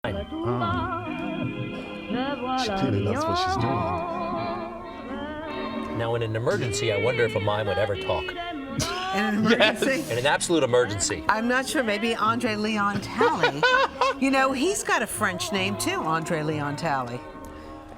She clearly loves what she's doing. Now, in an emergency, I wonder if a mime would ever talk. In an emergency? In an absolute emergency. I'm not sure. Maybe Andre Leon Talley. You know, he's got a French name too, Andre Leon Talley.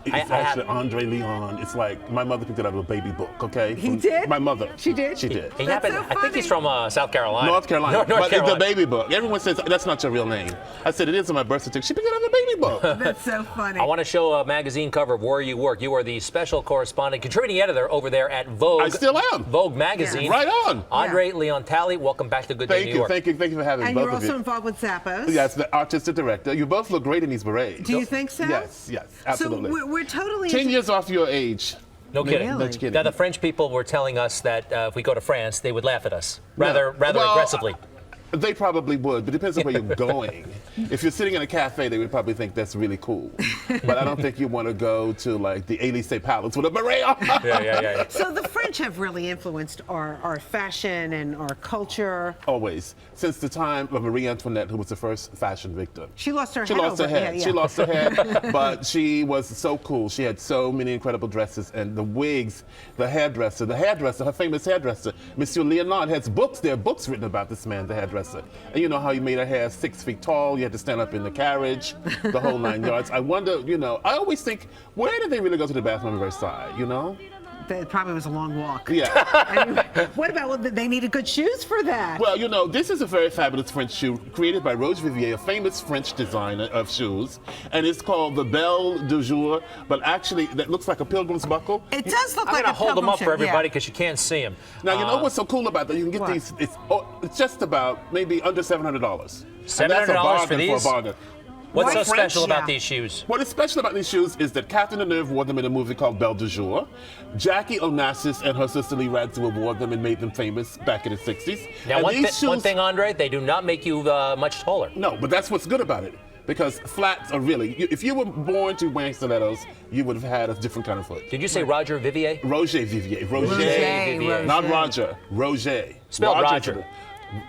It's actually Andre Leon. It's like my mother picked it out of a baby book, okay? He did? My mother. She did? She did. He That's happened, so I think he's from South Carolina. North Carolina. North But Carolina. it's a baby book. Everyone says that's not your real name. I said it is on my birth certificate. She picked it out of a baby book. That's so funny. I want to show a magazine cover of where you work. You are the special correspondent, contributing editor over there at Vogue. I still am. Vogue magazine. Right on. Andre Leon Talley, welcome back to Good Day New York. Thank you for having me, And both you're of you. also involved with Zappos. Yes, the artistic director. You both look great in these berets. Do you think so? Yes, absolutely. So we're totally 10 years off your age. No kidding. Really? No kidding. Now, the French people were telling us that if we go to France, they would laugh at us rather Well, aggressively. They probably would, but it depends on where you're going. If you're sitting in a cafe, they would probably think that's really cool. But I don't think you want to go to like the Élysée Palace with a beret on. Yeah. So the French have really influenced our fashion and our culture. Always. Since the time of Marie Antoinette, who was the first fashion victim. She lost her She head. lost her over- head. Yeah. She lost her head, but she was so cool. She had so many incredible dresses and the wigs, the hairdresser, her famous hairdresser, Monsieur Leonard, has books. There are books written about this man, the hairdresser. And you know how he made her hair 6 feet tall. You had to stand up in the carriage, the whole 9 yards. I wonder, I always think, where did they really go to the bathroom in Versailles, It probably was a long walk. Yeah. Anyway, what about, they needed good shoes for that? Well, this is a very fabulous French shoe created by Roger Vivier, a famous French designer of shoes. And it's called the Belle du Jour, but actually that looks like a pilgrim's buckle. It does look I'm like going a to hold them up for pilgrim shoe, everybody because you can't see them. Now, you know what's so cool about that? You can get What? these, it's just about maybe under $700. $700 And that's a bargain for these? a bargain. What's so White special French, about yeah. these shoes? What is special about these shoes is that Catherine Deneuve wore them in a movie called Belle du Jour. Jackie Onassis and her sister Lee Radzua wore them and made them famous back in the 60s. Now, And one these thing, Andre, they do not make you much taller. No, but that's what's good about it. Because flats are really, if you were born to wearing stilettos, you would have had a different kind of foot. Did you say Roger Vivier? Roger Vivier. Vivier. Not Roger. Roger. Spelled Roger.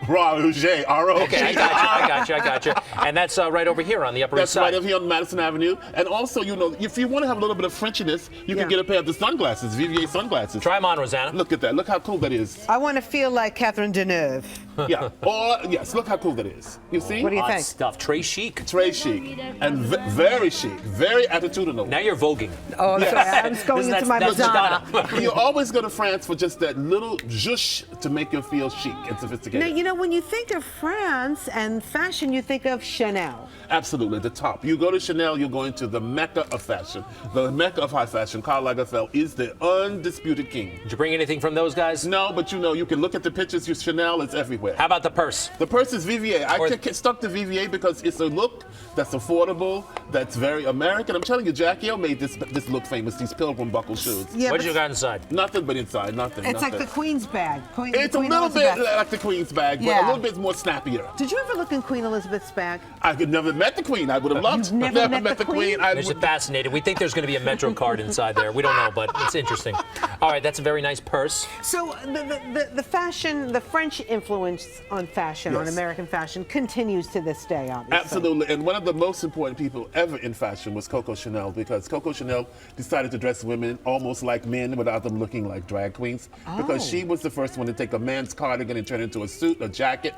Roger. R-O-G. Okay, I got you. And that's right over here on the Upper East That's Side. right over here on Madison Avenue. And also, if you want to have a little bit of Frenchiness, you can get a pair of the sunglasses, Vivier sunglasses. Try them on, Rosanna. Look at that. Look how cool that is. I want to feel like Catherine Deneuve. Yeah. Or, yes, look how cool that is. You see? What do you Hot think? stuff. Très chic. Très chic. And very chic. Very attitudinal. Now you're voguing. Oh, I'm sorry. I was going into my That's Madonna. You always go to France for just that little zhuzh to make you feel chic and sophisticated. Now, when you think of France and fashion, you think of Chanel. Absolutely, the top. You go to Chanel, you're going to the Mecca of fashion, the Mecca of high fashion. Karl Lagerfeld is the undisputed king. Did you bring anything from those guys? No, but you can look at the pictures. Chanel is everywhere. How about the purse? The purse is Vivier. Stuck to Vivier because it's a look that's affordable, that's very American. I'm telling you, Jackie O made this look famous. These pilgrim buckle shoes. Yeah, What did you got inside? Nothing but inside. Nothing. It's nothing. like the Queen's bag. It's a little bit like the Queen's bag, but Yeah. a little bit more snappier. Did you ever look in Queen Elizabeth's bag? I could never met the Queen. I would have loved. You've never met the Queen? I This is would- fascinating. We think there's going to be a Metro card inside there. We don't know, but it's interesting. All right, that's a very nice purse. So the fashion, the French influence on fashion, on Yes. American fashion, continues to this day, obviously. Absolutely, and one of the most important people ever in fashion was Coco Chanel, because Coco Chanel decided to dress women almost like men without them looking like drag queens, because she was the first one to take a man's cardigan and turn it into a suit, a jacket.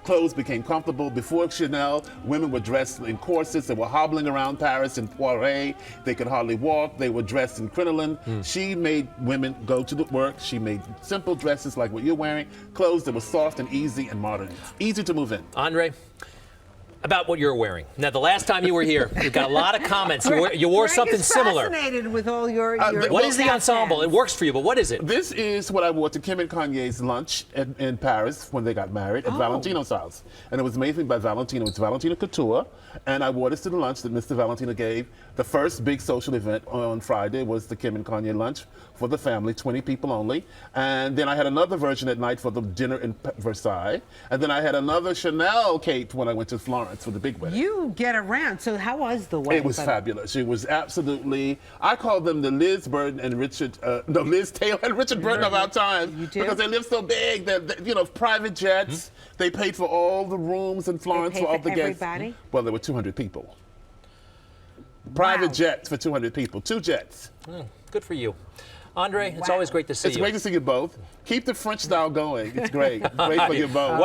Clothes became comfortable. Before Chanel, women were dressed in corsets. They were hobbling around Paris in poiré. They could hardly walk. They were dressed in crinoline. She made women go to the work. She made simple dresses like what you're wearing, clothes that were soft and easy and modern. Easy to move in. Andre, about what you're wearing. Now, the last time you were here, we got a lot of comments. You wore Greg something is similar. Fascinated with all your. What is the ensemble? It works for you, but what is it? This is what I wore to Kim and Kanye's lunch in Paris when they got married at Valentino's house. And it was made by Valentino. It's Valentino Couture. And I wore this to the lunch that Mr. Valentino gave. The first big social event on Friday was the Kim and Kanye lunch for the family, 20 people only. And then I had another version at night for the dinner in Versailles. And then I had another Chanel cape when I went to Florence for the big wedding. You get around. So how was the wedding? It was fabulous. It was absolutely, I call them the Liz Burton and Liz Taylor and Richard Burton of our time. You do? Because they live so big. They're private jets. They paid for all the rooms in Florence paid for all for the guests. everybody? Well, there were 200 people. Private Wow. jets for 200 people. 2 jets. Good for you. Andre, it's always great to see It's you. great to see you both. Keep the French style going. It's great. Great for you both.